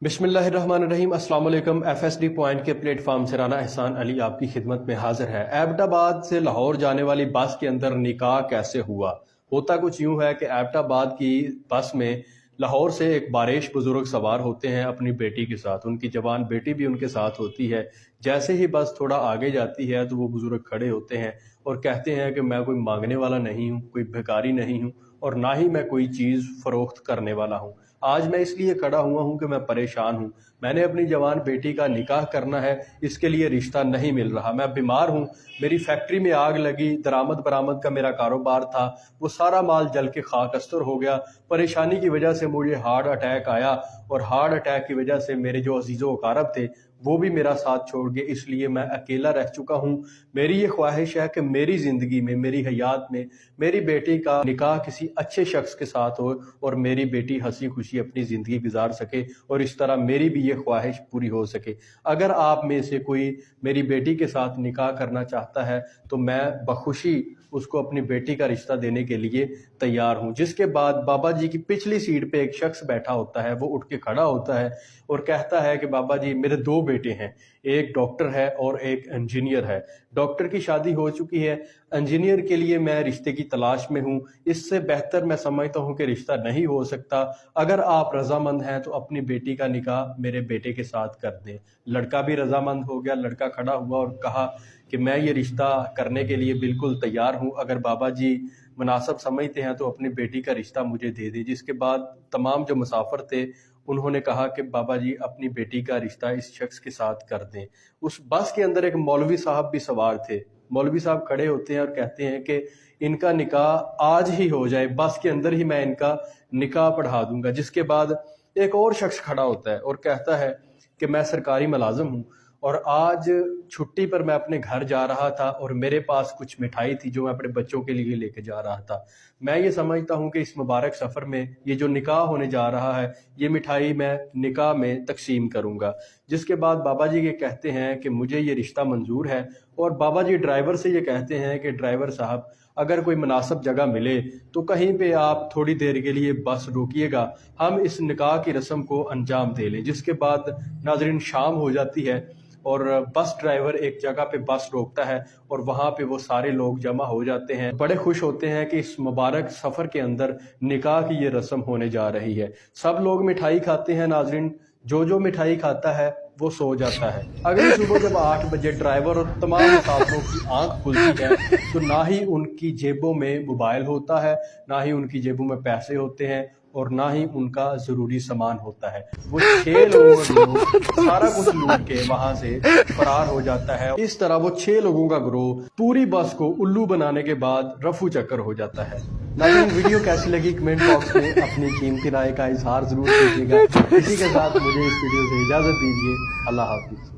बिस्मिल्लाहिर्रहमानिर्रहीम। अस्सलाम वालेकुम। FSD पॉइंट के प्लेट फॉर्म से राना एहसान अली आपकी खिदमत में हाजिर है। एबटाबाद से लाहौर जाने वाली बस के अंदर निकाह कैसे हुआ? होता कुछ यूं है कि एबटाबाद की बस में लाहौर से एक बारिश बुजुर्ग सवार होते हैं अपनी बेटी के साथ। उनकी जवान बेटी भी उनके साथ होती है। जैसे ही बस थोड़ा आगे जाती है तो वो बुजुर्ग खड़े होते हैं और कहते हैं कि मैं कोई मांगने वाला नहीं हूँ, कोई भिखारी नहीं हूँ और ना ही मैं कोई चीज़ फरोख्त करने वाला हूँ। आज मैं इसलिए खड़ा हुआ हूं कि मैं परेशान हूं। मैंने अपनी जवान बेटी का निकाह करना है, इसके लिए रिश्ता नहीं मिल रहा। मैं बीमार हूं, मेरी फैक्ट्री में आग लगी, दरामद बरामद का मेरा कारोबार था, वो सारा माल जल के खाकस्तर हो गया। परेशानी की वजह से मुझे हार्ट अटैक आया और हार्ट अटैक की वजह से मेरे जो अजीज़ो अकारब थे वो भी मेरा साथ छोड़ गए, इसलिए मैं अकेला रह चुका हूँ। मेरी ये ख्वाहिश है कि मेरी ज़िंदगी में, मेरी हयात में मेरी बेटी का निकाह किसी अच्छे शख्स के साथ हो और मेरी बेटी हंसी खुशी अपनी ज़िंदगी गुजार सके और इस तरह मेरी भी ये ख्वाहिश पूरी हो सके। अगर आप में से कोई मेरी बेटी के साथ निकाह करना चाहता है तो मैं बखुशी उसको अपनी बेटी का रिश्ता देने के लिए तैयार हूँ। जिसके बाद बाबा जी की पिछली सीट पे एक शख्स बैठा होता है, वो उठ के खड़ा होता है और कहता है कि बाबा जी मेरे दो बेटे हैं, एक डॉक्टर है और एक इंजीनियर है। डॉक्टर की शादी हो चुकी है, इंजीनियर के लिए मैं रिश्ते की तलाश में हूँ। इससे बेहतर मैं समझता हूँ कि रिश्ता नहीं हो सकता। अगर आप रजामंद हैं तो अपनी बेटी का निकाह मेरे बेटे के साथ कर दें। लड़का भी रजामंद हो गया, लड़का खड़ा हुआ और कहा कि मैं ये रिश्ता करने के लिए बिल्कुल तैयार हूँ। अगर बाबा जी मुनासिब समझते हैं तो अपनी बेटी का रिश्ता मुझे दे दें। जिसके बाद तमाम जो मुसाफिर थे उन्होंने कहा कि बाबा जी अपनी बेटी का रिश्ता इस शख्स के साथ कर दें। उस बस के अंदर एक मौलवी साहब भी सवार थे। मौलवी साहब खड़े होते हैं और कहते हैं कि इनका निकाह आज ही हो जाए, बस के अंदर ही मैं इनका निकाह पढ़ा दूंगा। जिसके बाद एक और शख्स खड़ा होता है और कहता है कि मैं सरकारी मुलाजिम हूँ और आज छुट्टी पर मैं अपने घर जा रहा था और मेरे पास कुछ मिठाई थी जो मैं अपने बच्चों के लिए लेके जा रहा था। मैं ये समझता हूँ कि इस मुबारक सफ़र में ये जो निकाह होने जा रहा है, ये मिठाई मैं निकाह में तकसीम करूँगा। जिसके बाद बाबा जी ये कहते हैं कि मुझे ये रिश्ता मंजूर है और बाबा जी ड्राइवर से ये कहते हैं कि ड्राइवर साहब अगर कोई मुनासिब जगह मिले तो कहीं पे आप थोड़ी देर के लिए बस रोकिएगा, हम इस निकाह की रस्म को अंजाम दे लें। जिसके बाद नाज़रीन शाम हो जाती है और बस ड्राइवर एक जगह पे बस रोकता है और वहाँ पे वो सारे लोग जमा हो जाते हैं। बड़े खुश होते हैं कि इस मुबारक सफ़र के अंदर निकाह की ये रस्म होने जा रही है। सब लोग मिठाई खाते हैं। नाज़रीन जो मिठाई खाता है वो सो जाता है। अगली सुबह जब 8 बजे ड्राइवर और तमाम मुसाफिरों की आंख खुलती है तो ना ही उनकी जेबों में मोबाइल होता है, ना ही उनकी जेबों में पैसे होते हैं और ना ही उनका ज़रूरी सामान होता है। वो 6 लोग सारा कुछ लूट के वहां से फरार हो जाता है। इस तरह वो 6 लोगों का ग्रोह पूरी बस को उल्लू बनाने के बाद रफू चक्कर हो जाता है। नाज़रीन वीडियो कैसी लगी कमेंट बॉक्स में अपनी कीमती राय का इजहार जरूर कीजिएगा। इसी के साथ मुझे इस वीडियो से इजाजत दीजिए। अल्लाह हाफिज।